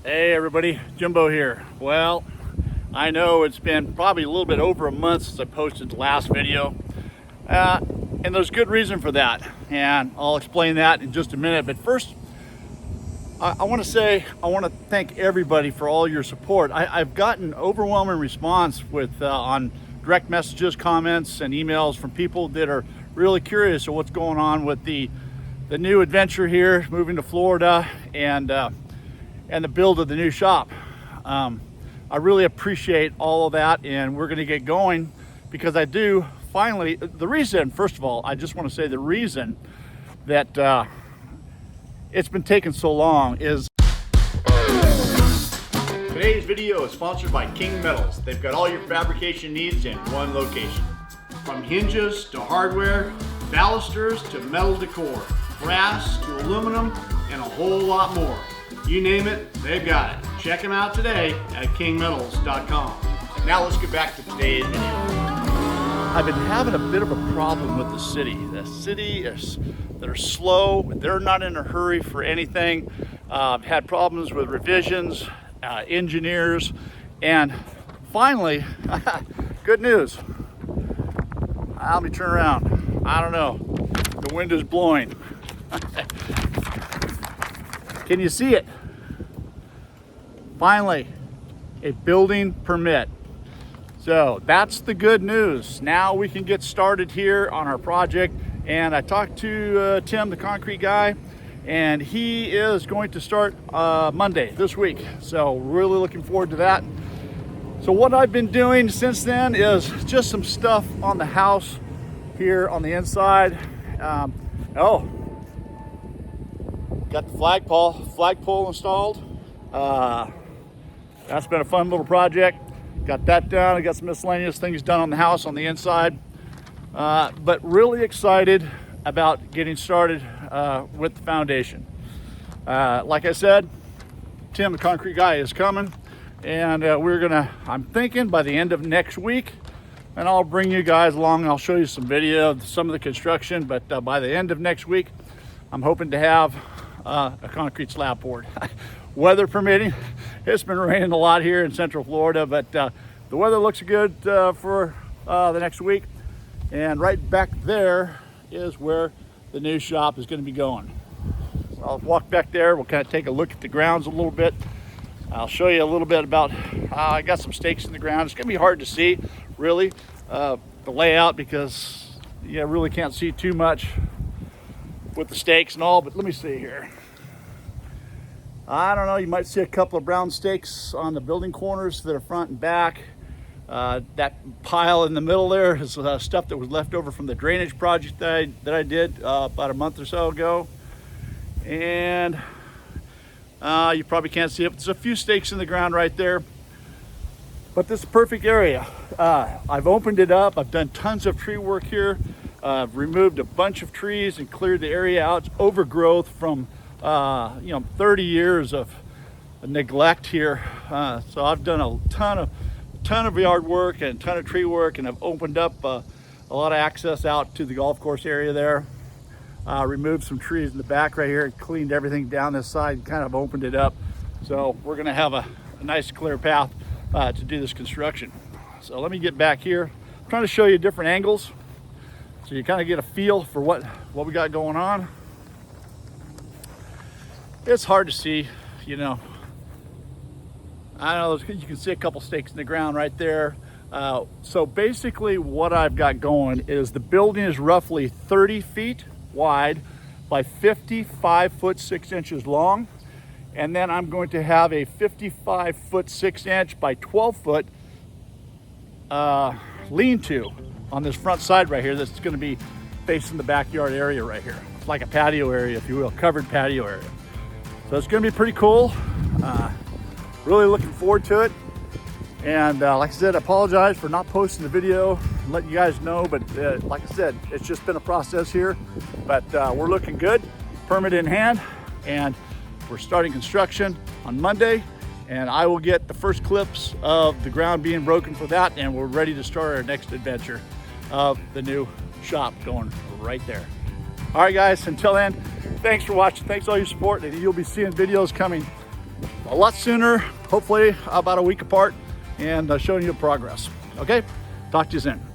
Hey everybody, Jimbo here. Well, I know it's been probably a little bit over a month since I posted the last video, and there's good reason for that, and I'll explain that in just a minute. But first, I want to thank everybody for all your support. I've gotten overwhelming response with on direct messages, comments, and emails from people that are really curious of what's going on with the new adventure here, moving to Florida, and the build of the new shop. I really appreciate all of that, and we're going to get going because I do finally, the reason, first of all, I just want to say the reason that it's been taking so long is today's video is sponsored by King Metals. They've got all your fabrication needs in one location. From hinges to hardware, balusters to metal decor, brass to aluminum, and a whole lot more. You name it, they've got it. Check them out today at kingmetals.com. Now let's get back to today's video. I've been having a bit of a problem with the city. The city is, they're slow, they're not in a hurry for anything. I've had problems with revisions, engineers, and finally, good news. Let me turn around. I don't know, the wind is blowing. Can you see it? Finally, a building permit. So that's the good news. Now we can get started here on our project. And I talked to Tim, the concrete guy, and he is going to start Monday this week. So really looking forward to that. So what I've been doing since then is just some stuff on the house here on the inside. Got the flagpole installed. That's been a fun little project. Got that done. I got some miscellaneous things done on the house on the inside. But really excited about getting started with the foundation. Like I said, Tim, the concrete guy, is coming, and I'm thinking by the end of next week, and I'll bring you guys along and I'll show you some video of some of the construction, but by the end of next week, I'm hoping to have a concrete slab poured. Weather permitting. It's been raining a lot here in Central Florida, but the weather looks good for the next week. And right back there is where the new shop is going to be going. So I'll walk back there. We'll kind of take a look at the grounds a little bit. I'll show you a little bit about, I got some stakes in the ground. It's going to be hard to see, really, the layout, because you really can't see too much with the stakes and all, but let me see here. I don't know, you might see a couple of brown stakes on the building corners that are front and back. That pile in the middle there is stuff that was left over from the drainage project that I did about a month or so ago. And you probably can't see it, but there's a few stakes in the ground right there. But this is a perfect area. I've opened it up. I've done tons of tree work here. I've removed a bunch of trees and cleared the area out. It's overgrowth from 30 years of neglect here. So I've done a ton of yard work and a ton of tree work, and I've opened up a lot of access out to the golf course area there. Removed some trees in the back right here, cleaned everything down this side, and kind of opened it up. So we're gonna have a nice clear path to do this construction. So let me get back here. I'm trying to show you different angles, so you kind of get a feel for what we got going on. It's hard to see, I don't know, you can see a couple stakes in the ground right there. So basically what I've got going is the building is roughly 30 feet wide by 55 foot 6 inches long. And then I'm going to have a 55 foot 6 inch by 12 foot lean-to on this front side right here that's going to be facing the backyard area right here. It's like a patio area, if you will, covered patio area. So it's going to be pretty cool. Really looking forward to it. And like I said, I apologize for not posting the video and letting you guys know, but like I said, it's just been a process here. But we're looking good, permit in hand, and we're starting construction on Monday. And I will get the first clips of the ground being broken for that, and we're ready to start our next adventure of the new shop going right there. All right, guys, until then, thanks for watching. Thanks for all your support, and you'll be seeing videos coming a lot sooner, hopefully about a week apart, and showing you progress. Okay, talk to you soon.